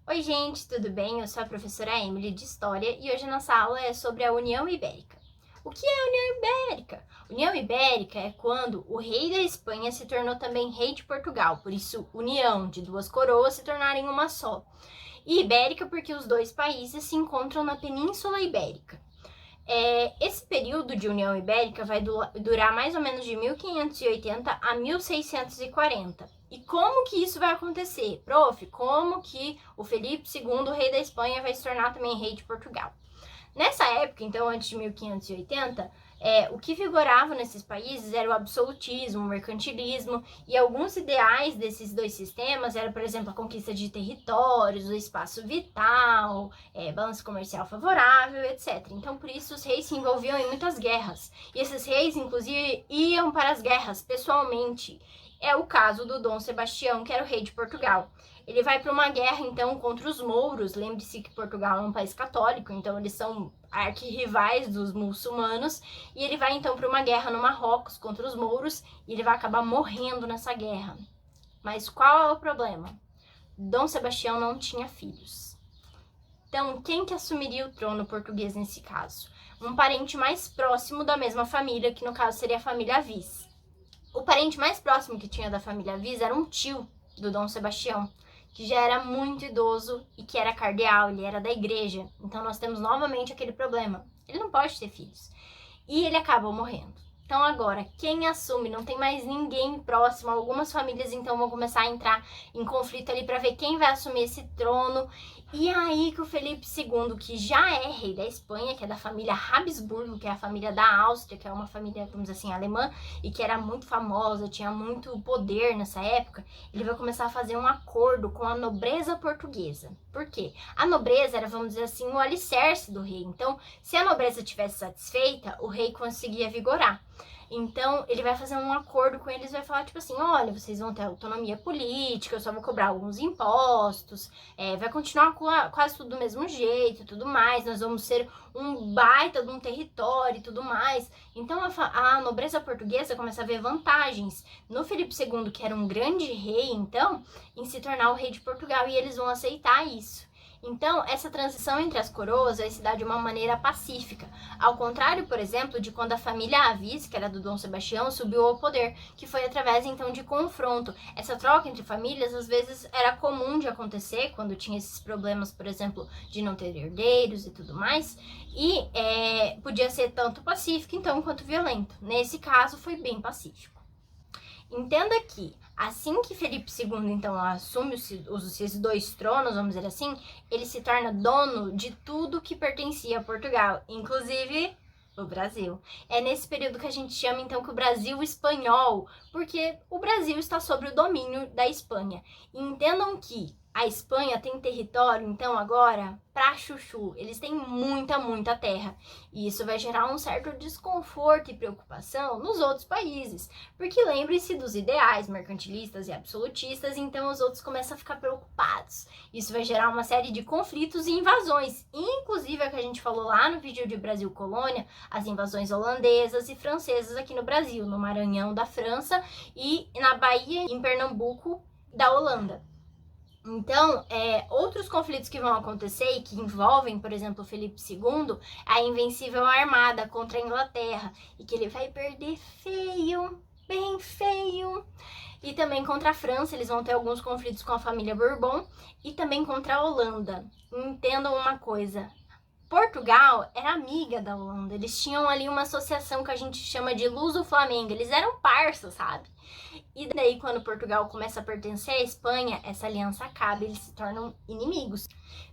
Oi gente, tudo bem? Eu sou a professora Emily de História e hoje a nossa aula é sobre a União Ibérica. O que é a União Ibérica? União Ibérica é quando o rei da Espanha se tornou também rei de Portugal, por isso união de duas coroas se tornarem uma só. E Ibérica porque os dois países se encontram na Península Ibérica. Esse período de União Ibérica vai durar mais ou menos de 1580 a 1640. E como que isso vai acontecer? Prof, como que o Felipe II, rei da Espanha, vai se tornar também rei de Portugal? Nessa época, então, antes de 1580, o que vigorava nesses países era o absolutismo, o mercantilismo, e alguns ideais desses dois sistemas eram, por exemplo, a conquista de territórios, o espaço vital, balanço comercial favorável, etc. Então, por isso, os reis se envolviam em muitas guerras, e esses reis, inclusive, iam para as guerras pessoalmente. É o caso do Dom Sebastião, que era o rei de Portugal. Ele vai para uma guerra, então, contra os mouros. Lembre-se que Portugal é um país católico, então eles são arquirrivais dos muçulmanos. E ele vai, então, para uma guerra no Marrocos contra os mouros e ele vai acabar morrendo nessa guerra. Mas qual é o problema? Dom Sebastião não tinha filhos. Então, quem que assumiria o trono português nesse caso? Um parente mais próximo da mesma família, que no caso seria a família Avis. O parente mais próximo que tinha da família Avis era um tio do Dom Sebastião, que já era muito idoso e que era cardeal, ele era da igreja. Então nós temos novamente aquele problema. Ele não pode ter filhos. E ele acaba morrendo. Então agora, quem assume? Não tem mais ninguém próximo. Algumas famílias então vão começar a entrar em conflito ali para ver quem vai assumir esse trono. E aí que o Felipe II, que já é rei da Espanha, que é da família Habsburgo, que é a família da Áustria, que é uma família, vamos dizer assim, alemã, e que era muito famosa, tinha muito poder nessa época, ele vai começar a fazer um acordo com a nobreza portuguesa. Por quê? A nobreza era, vamos dizer assim, o alicerce do rei. Então, se a nobreza estivesse satisfeita, o rei conseguia vigorar. Então, ele vai fazer um acordo com eles, vai falar tipo assim, olha, vocês vão ter autonomia política, eu só vou cobrar alguns impostos, vai continuar com quase tudo do mesmo jeito, tudo mais, nós vamos ser um baita de um território e tudo mais. Então, a nobreza portuguesa começa a ver vantagens no Felipe II, que era um grande rei, então, em se tornar o rei de Portugal, e eles vão aceitar isso. Então, essa transição entre as coroas vai se dar de uma maneira pacífica, ao contrário, por exemplo, de quando a família Avis, que era do Dom Sebastião, subiu ao poder, que foi através, então, de confronto. Essa troca entre famílias, às vezes, era comum de acontecer, quando tinha esses problemas, por exemplo, de não ter herdeiros e tudo mais, e podia ser tanto pacífico, então, quanto violento. Nesse caso, foi bem pacífico. Entenda que, assim que Felipe II, então, assume esses dois tronos, vamos dizer assim, ele se torna dono de tudo que pertencia a Portugal, inclusive o Brasil. É nesse período que a gente chama, então, que o Brasil espanhol, porque o Brasil está sob o domínio da Espanha. E entendam que a Espanha tem território, então, agora, pra chuchu. Eles têm muita terra. E isso vai gerar um certo desconforto e preocupação nos outros países. Porque lembre-se dos ideais mercantilistas e absolutistas, então os outros começam a ficar preocupados. Isso vai gerar uma série de conflitos e invasões. Inclusive, a que a gente falou lá no vídeo de Brasil Colônia, as invasões holandesas e francesas aqui no Brasil, no Maranhão da França e na Bahia, em Pernambuco, da Holanda. Então, outros conflitos que vão acontecer e que envolvem, por exemplo, Felipe II, a invencível armada contra a Inglaterra, e que ele vai perder feio, bem feio. E também contra a França, eles vão ter alguns conflitos com a família Bourbon, e também contra a Holanda. Entendam uma coisa, Portugal era amiga da Holanda, eles tinham ali uma associação que a gente chama de Luso-Flamengo, eles eram parças, sabe? E daí, quando Portugal começa a pertencer à Espanha, essa aliança acaba e eles se tornam inimigos.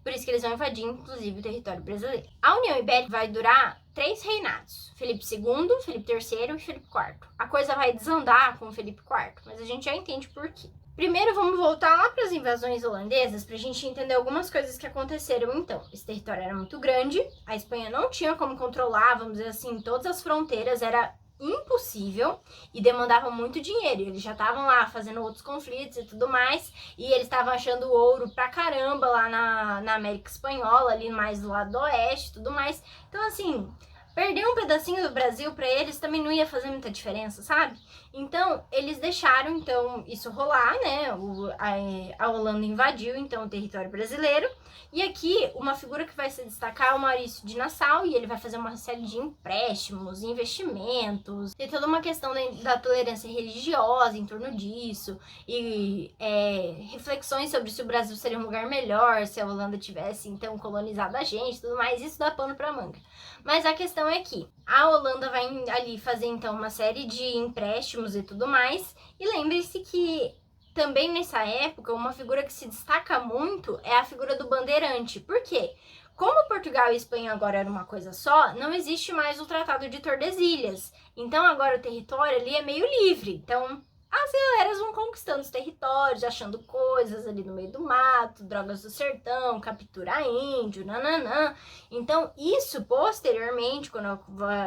Por isso que eles vão invadir, inclusive, o território brasileiro. A União Ibérica vai durar 3 reinados. Felipe II, Felipe III e Felipe IV. A coisa vai desandar com o Felipe IV, mas a gente já entende por quê. Primeiro, vamos voltar lá para as invasões holandesas para a gente entender algumas coisas que aconteceram então. Esse território era muito grande, a Espanha não tinha como controlar, vamos dizer assim, todas as fronteiras, era impossível e demandava muito dinheiro. Eles já estavam lá fazendo outros conflitos e tudo mais, e eles estavam achando ouro pra caramba lá na América Espanhola, ali mais do lado do oeste e tudo mais. Então, assim, perder um pedacinho do Brasil para eles também não ia fazer muita diferença, sabe? Então, eles deixaram então isso rolar, né? A Holanda invadiu então o território brasileiro. E aqui, uma figura que vai se destacar é o Maurício de Nassau, e ele vai fazer uma série de empréstimos, investimentos, tem toda uma questão da tolerância religiosa em torno disso, e reflexões sobre se o Brasil seria um lugar melhor, se a Holanda tivesse então colonizado a gente, tudo mais, isso dá pano pra manga. Mas a questão é que a Holanda vai ali fazer então uma série de empréstimos e tudo mais, e lembre-se que também nessa época, uma figura que se destaca muito é a figura do bandeirante. Por quê? Como Portugal e Espanha agora eram uma coisa só, não existe mais o Tratado de Tordesilhas. Então agora o território ali é meio livre. Então as galeras vão conquistando os territórios, achando coisas ali no meio do mato, drogas do sertão, capturar índio, nananã. Então isso posteriormente, quando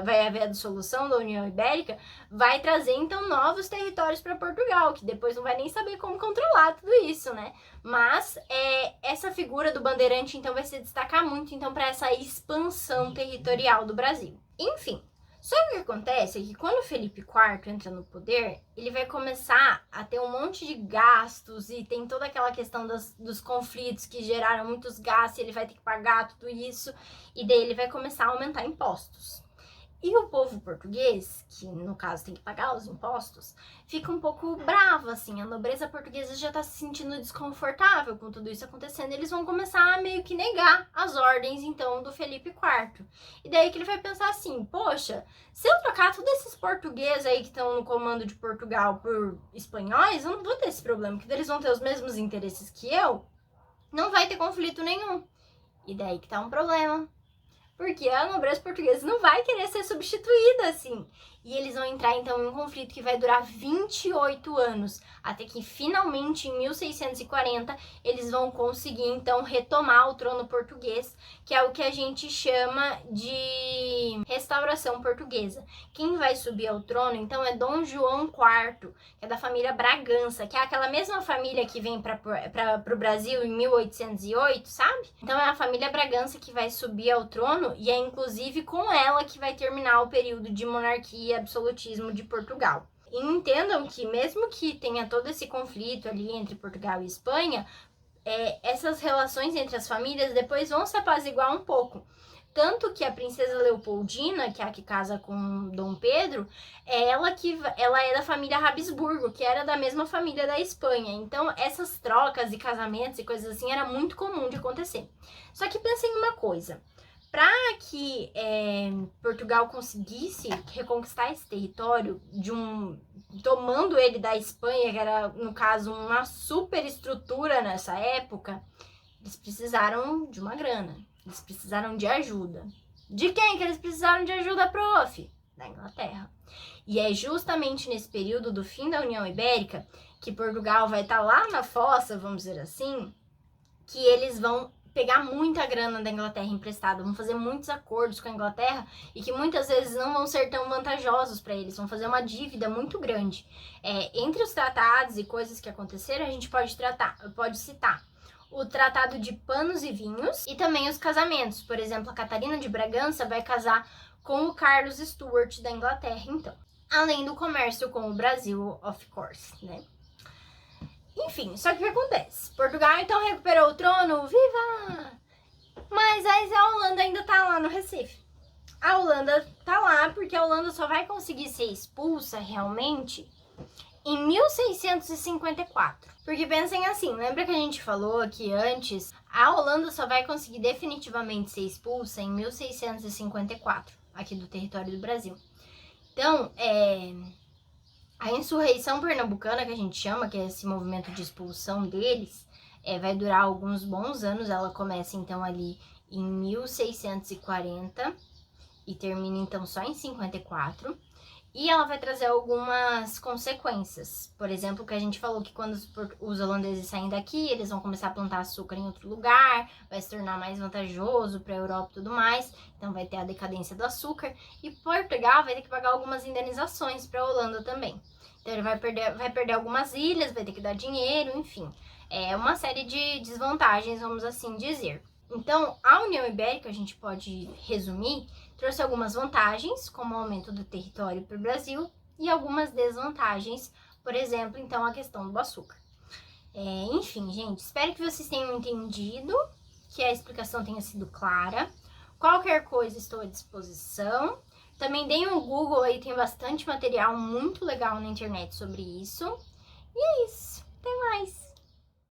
vai haver a dissolução da União Ibérica, vai trazer então novos territórios para Portugal, que depois não vai nem saber como controlar tudo isso, né? Mas essa figura do bandeirante então vai se destacar muito então para essa expansão territorial do Brasil. Enfim, só que o que acontece é que quando Felipe IV entra no poder, ele vai começar a ter um monte de gastos e tem toda aquela questão dos conflitos que geraram muitos gastos, e ele vai ter que pagar tudo isso, e daí ele vai começar a aumentar impostos. E o povo português, que no caso tem que pagar os impostos, fica um pouco bravo, assim. A nobreza portuguesa já tá se sentindo desconfortável com tudo isso acontecendo. Eles vão começar a meio que negar as ordens, então, do Felipe IV. E daí que ele vai pensar assim, poxa, se eu trocar todos esses portugueses aí que estão no comando de Portugal por espanhóis, eu não vou ter esse problema, porque eles vão ter os mesmos interesses que eu, não vai ter conflito nenhum. E daí que tá um problema. Porque a nobreza portuguesa não vai querer ser substituída assim. E eles vão entrar então em um conflito que vai durar 28 anos, até que finalmente em 1640 eles vão conseguir então retomar o trono português, que é o que a gente chama de restauração portuguesa. Quem vai subir ao trono então é Dom João IV, que é da família Bragança, que é aquela mesma família que vem para o Brasil em 1808, sabe? Então é a família Bragança que vai subir ao trono, e é inclusive com ela que vai terminar o período de monarquia e absolutismo de Portugal. E entendam que mesmo que tenha todo esse conflito ali entre Portugal e Espanha, essas relações entre as famílias depois vão se apaziguar um pouco. Tanto que a princesa Leopoldina, que é a que casa com Dom Pedro, ela é da família Habsburgo, que era da mesma família da Espanha. Então, essas trocas e casamentos e coisas assim era muito comum de acontecer. Só que pensem em uma coisa. Para que Portugal conseguisse reconquistar esse território, tomando ele da Espanha, que era, no caso, uma super estrutura nessa época, eles precisaram de uma grana, eles precisaram de ajuda. De quem que eles precisaram de ajuda, prof? Da Inglaterra. E é justamente nesse período do fim da União Ibérica, que Portugal vai estar lá na fossa, vamos dizer assim, que eles vão pegar muita grana da Inglaterra emprestada, vão fazer muitos acordos com a Inglaterra e que muitas vezes não vão ser tão vantajosos para eles, vão fazer uma dívida muito grande. Entre os tratados e coisas que aconteceram, a gente pode citar o Tratado de Panos e Vinhos e também os casamentos. Por exemplo, a Catarina de Bragança vai casar com o Carlos Stuart da Inglaterra, então. Além do comércio com o Brasil, of course, né? Enfim, só que o que acontece? Portugal então recuperou o trono, viva! Mas a Holanda ainda tá lá no Recife. A Holanda tá lá porque a Holanda só vai conseguir ser expulsa realmente em 1654. Porque pensem assim, lembra que a gente falou aqui antes? A Holanda só vai conseguir definitivamente ser expulsa em 1654, aqui do território do Brasil. Então, a insurreição pernambucana, que a gente chama, que é esse movimento de expulsão deles, vai durar alguns bons anos. Ela começa então ali em 1640 e termina então só em 54. E ela vai trazer algumas consequências. Por exemplo, que a gente falou que quando os holandeses saem daqui, eles vão começar a plantar açúcar em outro lugar, vai se tornar mais vantajoso para a Europa e tudo mais. Então vai ter a decadência do açúcar. E Portugal vai ter que pagar algumas indenizações para a Holanda também. Então ele vai perder algumas ilhas, vai ter que dar dinheiro, enfim. É uma série de desvantagens, vamos assim dizer. Então, a União Ibérica, a gente pode resumir, Trouxe algumas vantagens, como o aumento do território para o Brasil, e algumas desvantagens, por exemplo, então, a questão do açúcar. Enfim, gente, espero que vocês tenham entendido, que a explicação tenha sido clara. Qualquer coisa, estou à disposição. Também deem um Google aí, tem bastante material muito legal na internet sobre isso. E é isso. Até mais!